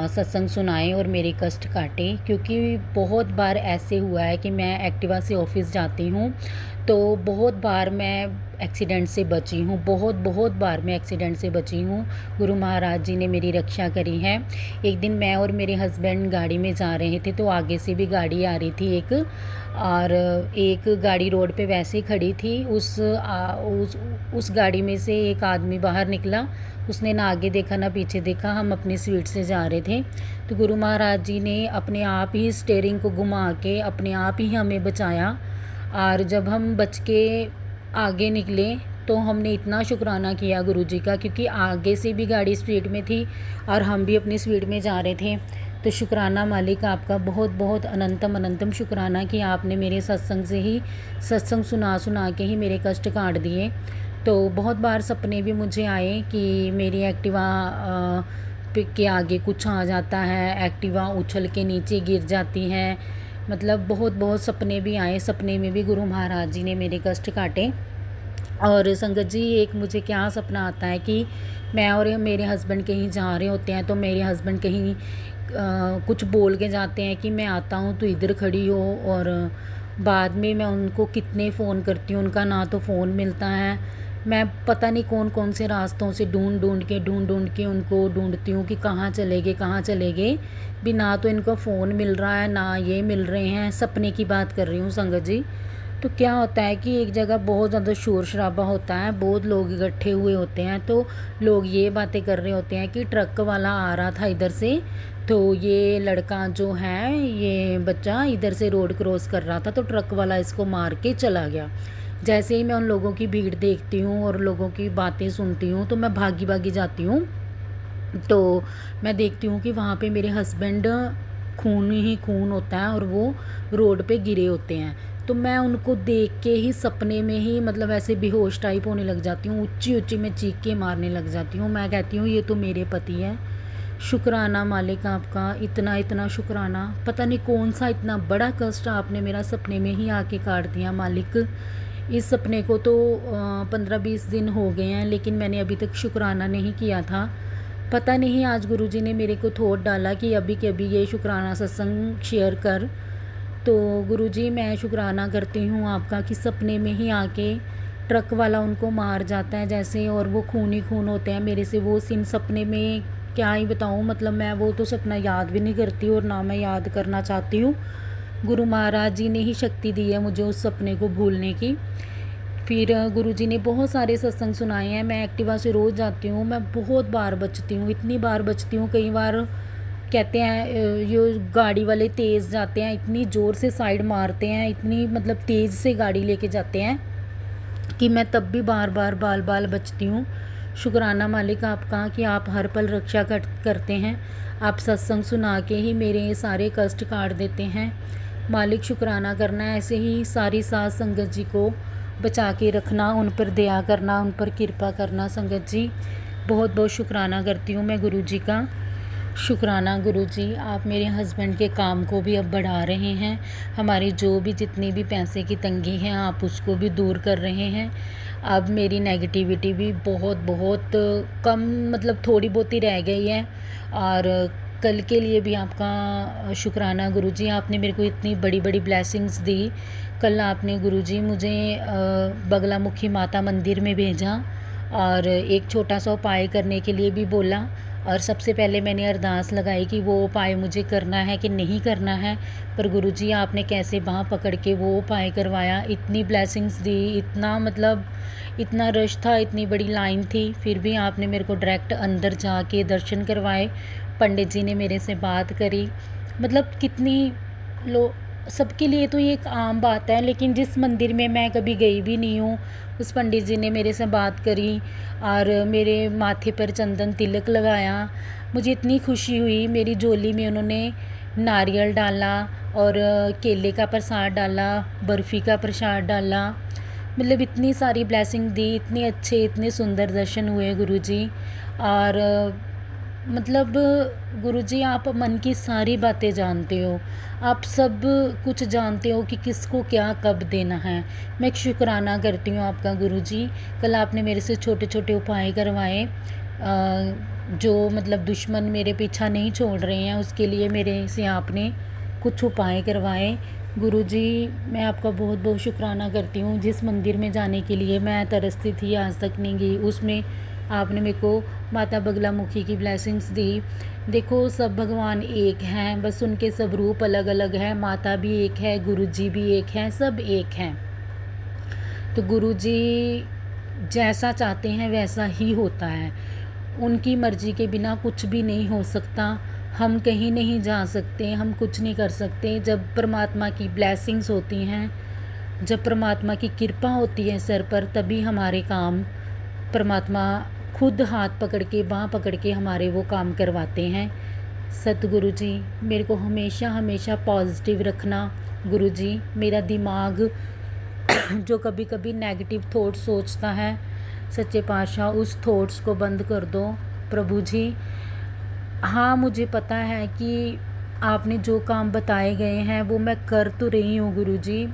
सत्संग सुनाए और मेरे कष्ट काटे। क्योंकि बहुत बार ऐसे हुआ है कि मैं एक्टिवा से ऑफिस जाती हूँ तो बहुत बार मैं एक्सीडेंट से बची हूँ। बहुत बार मैं एक्सीडेंट से बची हूँ। गुरु महाराज जी ने मेरी रक्षा करी है। एक दिन मैं और मेरे हस्बैंड गाड़ी में जा रहे थे तो आगे से भी गाड़ी आ रही थी एक, और एक गाड़ी रोड पे वैसे ही खड़ी थी। उस गाड़ी में से एक आदमी बाहर निकला। उसने ना आगे देखा ना पीछे देखा। हम अपनी स्पीड से जा रहे थे तो गुरु महाराज जी ने अपने आप ही स्टीयरिंग को घुमा के अपने आप ही हमें बचाया। और जब हम बच के आगे निकले तो हमने इतना शुक्राना किया गुरु जी का, क्योंकि आगे से भी गाड़ी स्पीड में थी और हम भी अपनी स्पीड में जा रहे थे। तो शुक्राना मालिक आपका, बहुत अनंतम अनंतम शुक्राना कि आपने मेरे सत्संग से ही सत्संग सुना के ही मेरे कष्ट काट दिए। तो बहुत बार सपने भी मुझे आए कि मेरी एक्टिवा के आगे कुछ आ जाता है, एक्टिवा उछल के नीचे गिर जाती है। मतलब बहुत सपने भी आए। सपने में भी गुरु महाराज जी ने मेरे कष्ट काटे। और संगत जी, एक मुझे क्या सपना आता है कि मैं और मेरे हस्बैंड कहीं जा रहे होते हैं तो मेरे हस्बैंड कहीं कुछ बोल के जाते हैं कि मैं आता हूँ तो इधर खड़ी हो, और बाद में मैं उनको कितने फ़ोन करती हूँ, उनका ना तो फ़ोन मिलता है। मैं पता नहीं कौन से रास्तों से ढूंढ के उनको ढूंढती हूँ कि कहाँ चले गए भी। ना तो इनको फ़ोन मिल रहा है ना ये मिल रहे हैं। सपने की बात कर रही हूँ संगत जी। तो क्या होता है कि एक जगह बहुत ज़्यादा शोर शराबा होता है, बहुत लोग इकट्ठे हुए होते हैं। तो लोग ये बातें कर रहे होते हैं कि ट्रक वाला आ रहा था इधर से, तो ये लड़का जो है, ये बच्चा इधर से रोड क्रॉस कर रहा था तो ट्रक वाला इसको मार के चला गया। जैसे ही मैं उन लोगों की भीड़ देखती हूँ और लोगों की बातें सुनती हूँ तो मैं भागी जाती हूँ। तो मैं देखती हूँ कि वहाँ पे मेरे हस्बैंड खून ही खून होता है और वो रोड पे गिरे होते हैं। तो मैं उनको देख के ही सपने में ही मतलब ऐसे बेहोश टाइप होने लग जाती हूँ। ऊंची मैं चीख के मारने लग जाती हूँ। मैं कहती हूँ ये तो मेरे पति हैं, शुक्राना मालिक आपका, इतना इतना शुक्राना। पता नहीं कौन सा इतना बड़ा कष्ट आपने मेरा सपने में ही आके काट दिया मालिक। इस सपने को तो 15-20 दिन हो गए हैं, लेकिन मैंने अभी तक शुक्राना नहीं किया था। पता नहीं आज गुरुजी ने मेरे को थॉट डाला कि अभी के अभी ये शुक्राना सत्संग शेयर कर। तो गुरुजी मैं शुक्राना करती हूँ आपका कि सपने में ही आके ट्रक वाला उनको मार जाता है जैसे, और वो खून ही खून होते हैं मेरे से। वो सीन सपने में क्या ही बताऊँ, मतलब मैं वो तो सपना याद भी नहीं करती और ना मैं याद करना चाहती हूँ। गुरु महाराज जी ने ही शक्ति दी है मुझे उस सपने को भूलने की। फिर गुरुजी ने बहुत सारे सत्संग सुनाए हैं। मैं एक्टिवा से रोज़ जाती हूँ, मैं बहुत बार बचती हूँ, इतनी बार बचती हूँ। कई बार कहते हैं ये गाड़ी वाले तेज़ जाते हैं, इतनी ज़ोर से साइड मारते हैं, इतनी मतलब तेज़ से गाड़ी लेके जाते हैं कि मैं तब भी बार बार बचती हूँ। शुक्राना मालिक आपका कि आप हर पल रक्षा करते हैं। आप सत्संग सुना के ही मेरे सारे कष्ट काट देते हैं मालिक। शुक्राना करना है, ऐसे ही सारी साथ संगत जी को बचा के रखना, उन पर दया करना, उन पर कृपा करना संगत जी। बहुत बहुत शुक्राना करती हूँ मैं गुरु जी का। शुक्राना गुरुजी, आप मेरे हस्बैंड के काम को भी अब बढ़ा रहे हैं। हमारी जो भी जितनी भी पैसे की तंगी है आप उसको भी दूर कर रहे हैं। अब मेरी नेगेटिविटी भी बहुत कम, मतलब थोड़ी बहुत ही रह गई है। और कल के लिए भी आपका शुक्राना गुरुजी, आपने मेरे को इतनी बड़ी बड़ी ब्लेसिंग्स दी। कल आपने गुरुजी मुझे बगलामुखी माता मंदिर में भेजा और एक छोटा सा उपाय करने के लिए भी बोला। और सबसे पहले मैंने अरदास लगाई कि वो उपाय मुझे करना है कि नहीं करना है। पर गुरुजी आपने कैसे बाँह पकड़ के वो उपाय करवाया, इतनी ब्लेसिंग्स दी, इतना मतलब इतना रश था, इतनी बड़ी लाइन थी, फिर भी आपने मेरे को डायरेक्ट अंदर जाके दर्शन करवाए। पंडित जी ने मेरे से बात करी। मतलब कितनी सबके लिए तो ये एक आम बात है, लेकिन जिस मंदिर में मैं कभी गई भी नहीं हूँ उस पंडित जी ने मेरे से बात करी और मेरे माथे पर चंदन तिलक लगाया। मुझे इतनी खुशी हुई। मेरी झोली में उन्होंने नारियल डाला और केले का प्रसाद डाला, बर्फ़ी का प्रसाद डाला। मतलब इतनी सारी ब्लेसिंग दी, इतने अच्छे इतने सुंदर दर्शन हुए गुरुजी। और मतलब गुरुजी आप मन की सारी बातें जानते हो, आप सब कुछ जानते हो कि किसको क्या कब देना है। मैं शुक्राना करती हूँ आपका गुरुजी। कल आपने मेरे से छोटे छोटे उपाय करवाए, जो मतलब दुश्मन मेरे पीछा नहीं छोड़ रहे हैं उसके लिए मेरे से आपने कुछ उपाय करवाए। गुरुजी मैं आपका बहुत बहुत शुक्राना करती हूँ। जिस मंदिर में जाने के लिए मैं तरसती थी आज तक नहीं गई, उसमें आपने मेरे को माता बगलामुखी की ब्लेसिंग्स दी। देखो सब भगवान एक हैं, बस उनके सब रूप अलग अलग हैं। माता भी एक है, गुरुजी भी एक हैं, सब एक हैं। तो गुरुजी जैसा चाहते हैं वैसा ही होता है। उनकी मर्ज़ी के बिना कुछ भी नहीं हो सकता। हम कहीं नहीं जा सकते, हम कुछ नहीं कर सकते। जब परमात्मा की ब्लेसिंग्स होती हैं, जब परमात्मा की कृपा होती है सर पर, तभी हमारे काम परमात्मा खुद हाथ पकड़ के बाँह पकड़ के हमारे वो काम करवाते हैं। सतगुरु जी मेरे को हमेशा हमेशा पॉजिटिव रखना। गुरु जी मेरा दिमाग जो कभी कभी नेगेटिव थॉट सोचता है, सच्चे पातशाह उस थॉट्स को बंद कर दो प्रभु जी। हाँ मुझे पता है कि आपने जो काम बताए गए हैं वो मैं कर तो रही हूँ गुरु जी,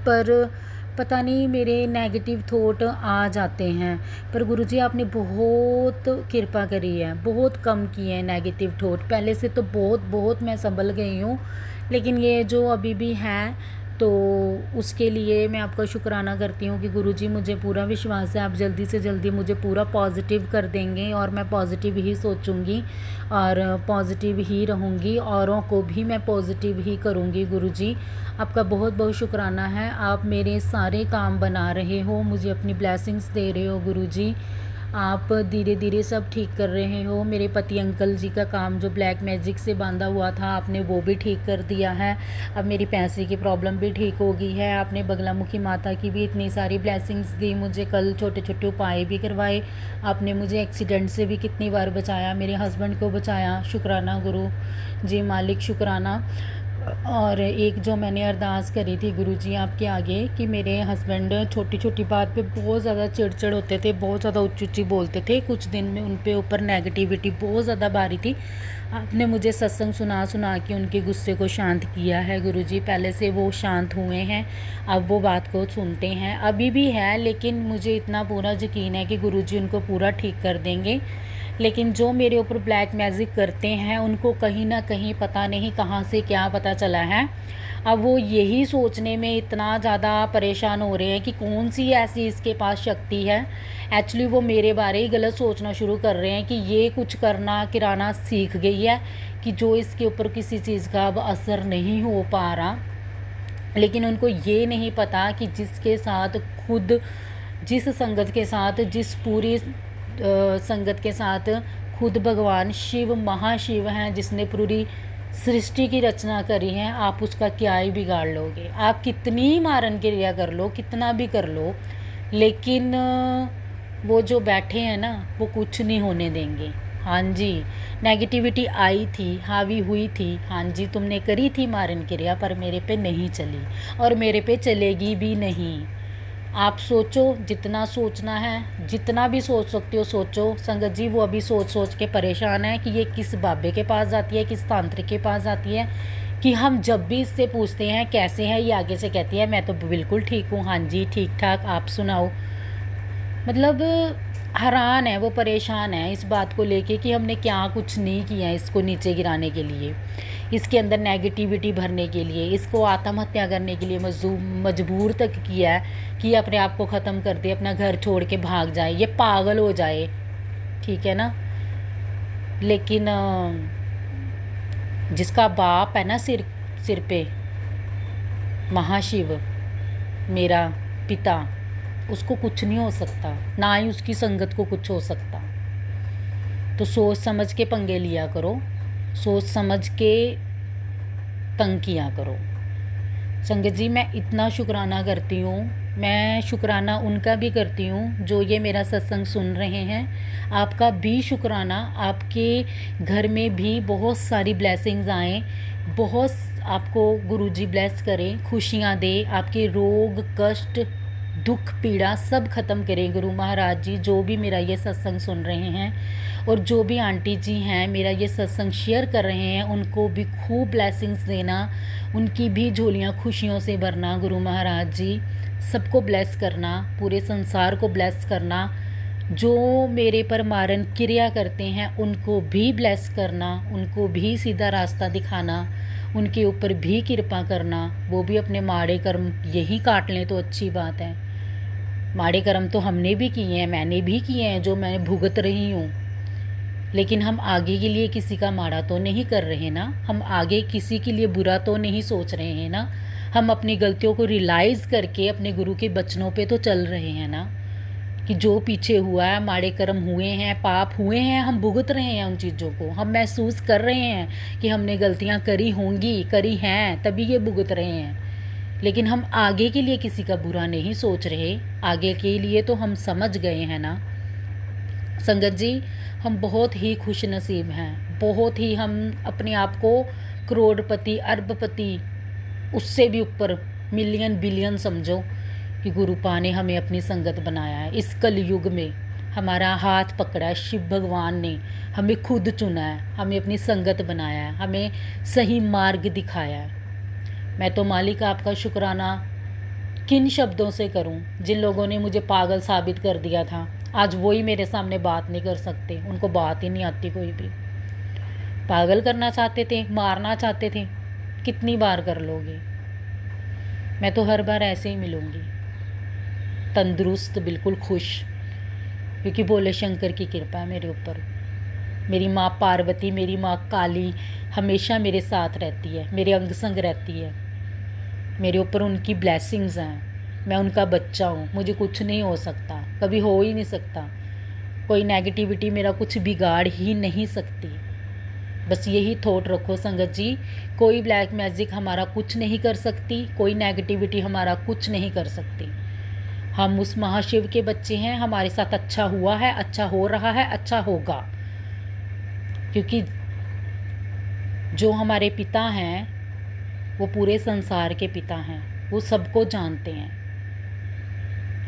पर पता नहीं मेरे नेगेटिव थॉट आ जाते हैं। पर गुरुजी आपने बहुत कृपा करी है, बहुत कम किए हैं नेगेटिव थॉट। पहले से तो बहुत मैं संभल गई हूँ, लेकिन ये जो अभी भी हैं तो उसके लिए मैं आपका शुक्राना करती हूँ कि गुरुजी मुझे पूरा विश्वास है आप जल्दी से जल्दी मुझे पूरा पॉजिटिव कर देंगे और मैं पॉजिटिव ही सोचूंगी और पॉजिटिव ही रहूँगी, औरों को भी मैं पॉजिटिव ही करूँगी। गुरुजी आपका बहुत बहुत शुक्राना है, आप मेरे सारे काम बना रहे हो, मुझे अपनी ब्लेसिंग्स दे रहे हो गुरुजी। आप धीरे धीरे सब ठीक कर रहे हो। मेरे पति अंकल जी का काम जो ब्लैक मैजिक से बांधा हुआ था आपने वो भी ठीक कर दिया है। अब मेरी पैसे की प्रॉब्लम भी ठीक हो गई है। आपने बगलामुखी माता की भी इतनी सारी ब्लेसिंग्स दी मुझे, कल छोटे छोटे उपाय भी करवाए। आपने मुझे एक्सीडेंट से भी कितनी बार बचाया, मेरे हस्बैंड को बचाया। शुक्राना गुरु जी मालिक, शुक्राना। और एक जो मैंने अरदास करी थी गुरुजी आपके आगे कि मेरे हस्बैंड छोटी छोटी बात पे बहुत ज़्यादा चिड़चिड़ होते थे, बहुत ज़्यादा ऊंची ऊंची बोलते थे। कुछ दिन में उन पे ऊपर नेगेटिविटी बहुत ज़्यादा भारी थी। आपने मुझे सत्संग सुना सुना के उनके गुस्से को शांत किया है गुरुजी। पहले से वो शांत हुए हैं, अब वो बात को सुनते हैं, अभी भी है, लेकिन मुझे इतना पूरा यकीन है कि गुरुजी उनको पूरा ठीक कर देंगे। लेकिन जो मेरे ऊपर ब्लैक मैजिक करते हैं उनको कहीं ना कहीं पता नहीं कहाँ से क्या पता चला है। अब वो यही सोचने में इतना ज़्यादा परेशान हो रहे हैं कि कौन सी ऐसी इसके पास शक्ति है। एक्चुअली वो मेरे बारे ही गलत सोचना शुरू कर रहे हैं कि ये कुछ करना किराना सीख गई है कि जो इसके ऊपर किसी चीज़ का अब असर नहीं हो पा रहा। लेकिन उनको ये नहीं पता कि जिसके साथ खुद जिस संगत के साथ जिस पूरी संगत के साथ खुद भगवान शिव महाशिव हैं, जिसने पूरी सृष्टि की रचना करी है, आप उसका क्या ही बिगाड़ लोगे। आप कितनी मारन क्रिया कर लो, कितना भी कर लो, लेकिन वो जो बैठे हैं ना वो कुछ नहीं होने देंगे। हाँ जी, नेगेटिविटी आई थी, हावी हुई थी, हाँ जी तुमने करी थी मारन क्रिया, पर मेरे पे नहीं चली और मेरे पे चलेगी भी नहीं। आप सोचो, जितना सोचना है, जितना भी सोच सकते हो सोचो। संगत जी वो अभी सोच सोच के परेशान है कि ये किस बाबे के पास जाती है, किस तांत्रिक के पास जाती है, कि हम जब भी इससे पूछते हैं कैसे है, ये आगे से कहती है मैं तो बिल्कुल ठीक हूँ, हाँ जी ठीक ठाक, आप सुनाओ। मतलब हैरान है वो, परेशान है इस बात को लेके कि हमने क्या कुछ नहीं किया इसको नीचे गिराने के लिए, इसके अंदर नेगेटिविटी भरने के लिए, इसको आत्महत्या करने के लिए मजबूर तक किया है कि अपने आप को ख़त्म कर दे, अपना घर छोड़ के भाग जाए, ये पागल हो जाए, ठीक है ना। लेकिन जिसका बाप है ना सिर पे महाशिव, मेरा पिता, उसको कुछ नहीं हो सकता, ना ही उसकी संगत को कुछ हो सकता। तो सोच समझ के पंगे लिया करो, सोच समझ के तंग किया करो। संगत जी मैं इतना शुक्राना करती हूँ, मैं शुक्राना उनका भी करती हूँ जो ये मेरा सत्संग सुन रहे हैं। आपका भी शुक्राना, आपके घर में भी बहुत सारी ब्लेसिंग्स आएँ, बहुत आपको गुरुजी ब्लेस करें, खुशियाँ दे, आपके रोग कष्ट दुख पीड़ा सब ख़त्म करें गुरु महाराज जी। जो भी मेरा ये सत्संग सुन रहे हैं और जो भी आंटी जी हैं मेरा ये सत्संग शेयर कर रहे हैं, उनको भी खूब ब्लेसिंग्स देना, उनकी भी झोलियाँ खुशियों से भरना गुरु महाराज जी। सबको ब्लेस करना, पूरे संसार को ब्लेस करना। जो मेरे पर मारन क्रिया करते हैं उनको भी ब्लेस करना, उनको भी सीधा रास्ता दिखाना, उनके ऊपर भी कृपा करना। वो भी अपने माड़े कर्म यही काट लें तो अच्छी बात है। माड़े कर्म तो हमने भी किए हैं, मैंने भी किए हैं, जो मैं भुगत रही हूँ, लेकिन हम आगे के लिए किसी का माड़ा तो नहीं कर रहे ना, हम आगे किसी के लिए बुरा तो नहीं सोच रहे हैं ना, हम अपनी गलतियों को रियलाइज़ करके अपने गुरु के बचनों पे तो चल रहे हैं ना, कि जो पीछे हुआ है, माड़े कर्म हुए हैं, पाप हुए हैं, हम भुगत रहे हैं उन चीज़ों को, हम महसूस कर रहे हैं कि हमने गलतियाँ करी होंगी, करी हैं, तभी ये भुगत रहे हैं। लेकिन हम आगे के लिए किसी का बुरा नहीं सोच रहे, आगे के लिए तो हम समझ गए हैं ना। संगत जी हम बहुत ही खुश नसीब हैं, बहुत ही, हम अपने आप को करोड़पति अरबपति उससे भी ऊपर मिलियन बिलियन समझो कि गुरुपा ने हमें अपनी संगत बनाया है। इस कलयुग में हमारा हाथ पकड़ा है शिव भगवान ने, हमें खुद चुना है, हमें अपनी संगत बनाया है, हमें सही मार्ग दिखाया है। मैं तो मालिक आपका शुक्राना किन शब्दों से करूं, जिन लोगों ने मुझे पागल साबित कर दिया था, आज वही मेरे सामने बात नहीं कर सकते, उनको बात ही नहीं आती कोई भी। पागल करना चाहते थे, मारना चाहते थे, कितनी बार कर लोगे। मैं तो हर बार ऐसे ही मिलूँगी, तंदुरुस्त, बिल्कुल खुश, क्योंकि भोले शंकर की कृपा है मेरे ऊपर। मेरी माँ पार्वती, मेरी माँ काली हमेशा मेरे साथ रहती है, मेरे अंग संग रहती है, मेरे ऊपर उनकी ब्लेसिंग्स हैं। मैं उनका बच्चा हूँ, मुझे कुछ नहीं हो सकता, कभी हो ही नहीं सकता। कोई नेगेटिविटी मेरा कुछ बिगाड़ ही नहीं सकती। बस यही थॉट रखो संगत जी, कोई ब्लैक मैजिक हमारा कुछ नहीं कर सकती, कोई नेगेटिविटी हमारा कुछ नहीं कर सकती। हम उस महाशिव के बच्चे हैं, हमारे साथ अच्छा हुआ है, अच्छा हो रहा है, अच्छा होगा, क्योंकि जो हमारे पिता हैं वो पूरे संसार के पिता हैं, वो सबको जानते हैं।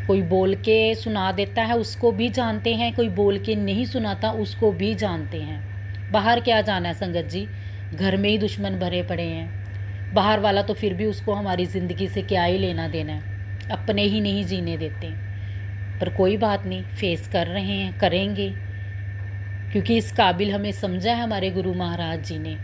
कोई बोल के सुना देता है उसको भी जानते हैं, कोई बोल के नहीं सुनाता उसको भी जानते हैं। बाहर क्या जाना है संगत जी, घर में ही दुश्मन भरे पड़े हैं। बाहर वाला तो फिर भी उसको हमारी ज़िंदगी से क्या ही लेना देना है, अपने ही नहीं जीने देते। पर कोई बात नहीं, फेस कर रहे हैं, करेंगे, क्योंकि इस काबिल हमें समझा है हमारे गुरु महाराज जी ने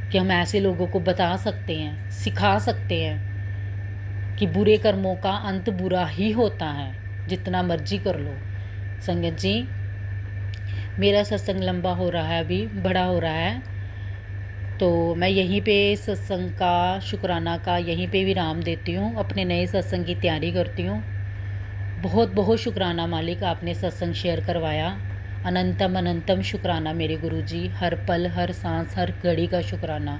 कि हम ऐसे लोगों को बता सकते हैं, सिखा सकते हैं कि बुरे कर्मों का अंत बुरा ही होता है, जितना मर्जी कर लो। संगत जी, मेरा सत्संग लंबा हो रहा है, अभी बड़ा हो रहा है, तो मैं यहीं पे सत्संग का शुक्राना का यहीं पे विराम देती हूँ, अपने नए सत्संग की तैयारी करती हूँ। बहुत बहुत शुक्राना मालिक, आपने सत्संग शेयर करवाया। अनंतम अनंतम शुक्राना मेरे गुरुजी, हर पल हर सांस हर घड़ी का शुक्राना।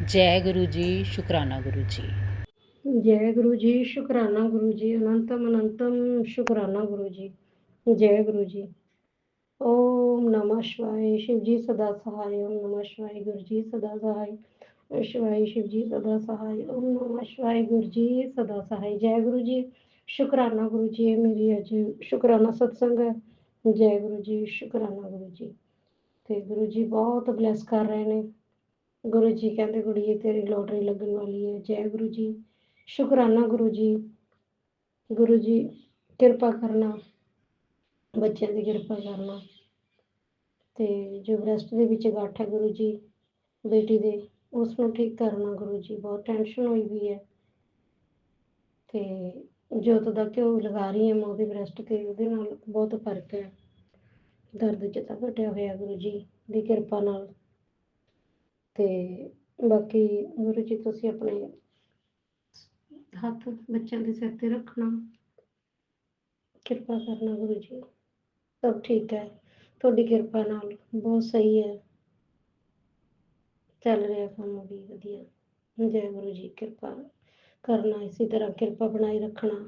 जय गुरु जी, शुक्राना गुरु जी। जय गुरु जी, शुक्राना गुरु जी, अनंतम अनंतम शुक्राना गुरु जी। जय गुरु जी। ओम नमः शिवाय, शिव जी सदा सहाय। ओम नमः शिवाय, गुरु जी सदा सहाय। शिवाय शिव जी सदा सहाय। ओम नमः शिवाय, गुरु जी सदा सहाय। जय गुरु जी, शुक्राना गुरु जी, मेरी अज शुक्राना सत्संग है। जय गुरु जी, शुक्राना गुरु जी। ਤੇ ਗੁਰੂ ਜੀ ਬਹੁਤ ਬਲੈਸ ਕਰ ਰਹੇ ਨੇ। ਗੁਰੂ ਜੀ ਕਹਿੰਦੇ ਕੁੜੀਏ ਤੇਰੀ ਲੋਟਰੀ ਲੱਗਣ ਵਾਲੀ ਹੈ। ਜੈ ਗੁਰੂ ਜੀ, ਸ਼ੁਕਰਾਨਾ ਗੁਰੂ ਜੀ। ਗੁਰੂ ਜੀ ਕਿਰਪਾ ਕਰਨਾ, ਬੱਚਿਆਂ ਦੀ ਕਿਰਪਾ ਕਰਨਾ, ਤੇ ਜੋ ਬ੍ਰੈਸਟ ਦੇ ਵਿੱਚ ਗੱਠ ਹੈ ਗੁਰੂ ਜੀ ਬੇਟੀ ਦੇ, ਉਸ ਨੂੰ ਠੀਕ ਕਰਨਾ ਗੁਰੂ ਜੀ। ਬਹੁਤ ਟੈਨਸ਼ਨ ਹੋਈ ਵੀ ਹੈ, ਤੇ ਜੋਤ ਦਾ ਘਿਓ ਲਗਾ ਰਹੀ ਹਾਂ ਮੈਂ ਉਹਦੇ ਬ੍ਰੈਸਟ ਤੇ, ਉਹਦੇ ਨਾਲ ਬਹੁਤ ਫਰਕ ਹੈ। ਦਰਦ 'ਚ ਤਾਂ ਘਟਿਆ ਹੋਇਆ ਗੁਰੂ ਜੀ ਦੀ ਕਿਰਪਾ ਨਾਲ। ਤੇ ਬਾਕੀ ਗੁਰੂ ਜੀ ਤੁਸੀਂ ਆਪਣੇ ਹੱਥ ਬੱਚਿਆਂ ਦੇ ਸਿਰ ਤੇ ਰੱਖਣਾ, ਕਿਰਪਾ ਕਰਨਾ ਗੁਰੂ ਜੀ। ਸਭ ਠੀਕ ਹੈ ਤੁਹਾਡੀ ਕਿਰਪਾ ਨਾਲ, ਬਹੁਤ ਸਹੀ ਹੈ, ਚੱਲ ਰਿਹਾ ਕੰਮ ਵੀ ਵਧੀਆ। ਜੈ ਗੁਰੂ ਜੀ, ਕਿਰਪਾ ਕਰਨਾ, ਇਸੇ ਤਰ੍ਹਾਂ ਕਿਰਪਾ ਬਣਾਈ ਰੱਖਣਾ।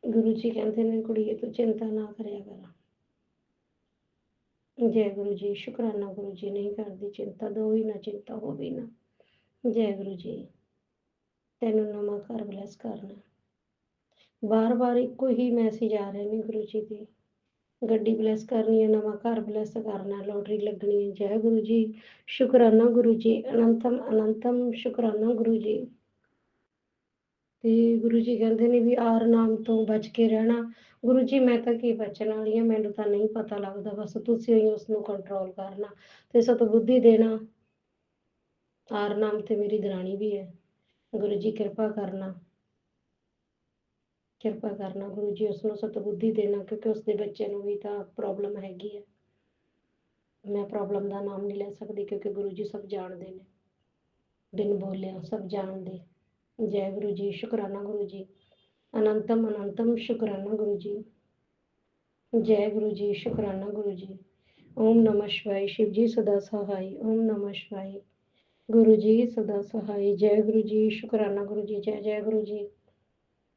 ਗੁਰੂ ਜੀ ਕਹਿੰਦੇ ਨੇ ਕੁੜੀਏ ਤੂੰ ਚਿੰਤਾ ਨਾ ਕਰਿਆ ਕਰ। ਜੈ ਗੁਰੂ ਜੀ, ਸ਼ੁਕਰਾਨਾ ਗੁਰੂ ਜੀ, ਨਹੀਂ ਕਰਦੀ ਚਿੰਤਾ, ਦੋ ਵੀ ਨਾ ਚਿੰਤਾ ਹੋ ਵੀ ਨਾ। ਜੈ ਗੁਰੂ ਜੀ, ਤੈਨੂੰ ਨਵਾਂ ਘਰ ਬਲੈਸ ਕਰਨਾ। ਬਾਰ-ਬਾਰ ਇੱਕੋ ਹੀ ਮੈਸੇਜ ਆ ਰਹੇ ਨੇ ਗੁਰੂ ਜੀ ਦੇ, ਗੱਡੀ ਬਲੈਸ ਕਰਨੀ ਹੈ, ਨਵਾਂ ਘਰ ਬਲੈਸ ਕਰਨਾ, ਲੋਟਰੀ ਲੱਗਣੀ ਹੈ। ਜੈ ਗੁਰੂ ਜੀ, ਸ਼ੁਕਰਾਨਾ ਗੁਰੂ ਜੀ, ਅਨੰਤਮ ਅਨੰਤਮ ਸ਼ੁਕਰਾਨਾ ਗੁਰੂ ਜੀ। ਤੇ ਗੁਰੂ ਜੀ ਕਹਿੰਦੇ ਨੇ ਵੀ ਆਰ ਨਾਮ ਤੋਂ ਬਚ ਕੇ ਰਹਿਣਾ। ਗੁਰੂ ਜੀ ਮੈਂ ਤਾਂ ਕੀ ਬਚਣ ਵਾਲੀ ਹਾਂ, ਮੈਨੂੰ ਤਾਂ ਨਹੀਂ ਪਤਾ ਲੱਗਦਾ, ਬਸ ਤੁਸੀਂ ਹੀ ਉਸ ਨੂੰ ਕੰਟਰੋਲ ਕਰਨਾ ਤੇ ਸਤਬੁੱਧੀ ਦੇਣਾ। ਆਰ ਨਾਮ ਤੇ ਮੇਰੀ ਦਰਾਣੀ ਵੀ ਹੈ, ਗੁਰੂ ਜੀ ਕਿਰਪਾ ਕਰਨਾ, ਕਿਰਪਾ ਕਰਨਾ ਗੁਰੂ ਜੀ, ਉਸ ਨੂੰ ਸਤਬੁੱਧੀ ਦੇਣਾ, ਕਿਉਂਕਿ ਉਸਦੇ ਬੱਚੇ ਨੂੰ ਵੀ ਤਾਂ ਪ੍ਰੋਬਲਮ ਹੈਗੀ ਹੈ। ਮੈਂ ਪ੍ਰੋਬਲਮ ਦਾ ਨਾਮ ਨਹੀਂ ਲੈ ਸਕਦੀ, ਕਿਉਂਕਿ ਗੁਰੂ ਜੀ ਸਭ ਜਾਣਦੇ ਨੇ, ਬਿਨ ਬੋਲਿਆ ਸਭ ਜਾਣਦੇ। ਜੈ ਗੁਰੂ ਜੀ, ਸ਼ੁਕਰਾਨਾ ਗੁਰੂ ਜੀ, ਅਨੰਤਮ ਅਨੰਤਮ ਸ਼ੁਕਰਾਨਾ ਗੁਰੂ ਜੀ। ਜੈ ਗੁਰੂ ਜੀ, ਸ਼ੁਕਰਾਨਾ ਗੁਰੂ ਜੀ। ਓਮ ਨਮः शिवाय, शिव जी सदा सहाय। ओम नमः शिवाय, गुरु जी सदा सहाय। जय गुरु जी, शुकराना गुरु जी। जय जय गुरु जी,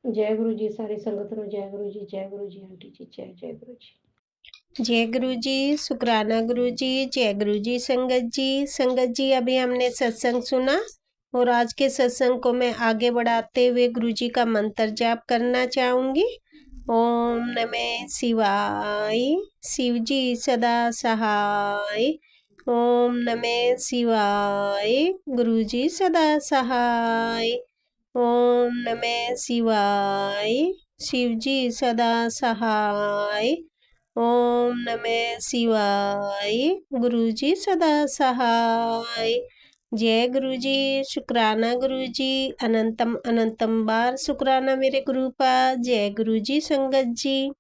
जय गुरु जी। सारी संगत ਨੂੰ जय गुरु जी, जय गुरु जी। आंटी जी जय जय गुरु जी। जय गुरु जी, शुक्राना गुरु जी, जय गुरु जी। संगत जी, संगत जी अभी हमने सत्संग सुना और आज के सत्संग को मैं आगे बढ़ाते हुए गुरु जी का मंत्र जाप करना चाहूँगी। ओम नमः शिवाय, शिव जी सदा सहाय। ओम नमः शिवाय, गुरु जी सदा सहाय। ओम नमः शिवाय, शिव जी सदा सहाय। ओम नमः शिवाय, गुरु जी सदा सहाय। जय गुरु जी, शुक्राना गुरु जी, अनंतम अनंतम बार शुक्राना मेरे गुरु का। जय गुरु जी संगत जी।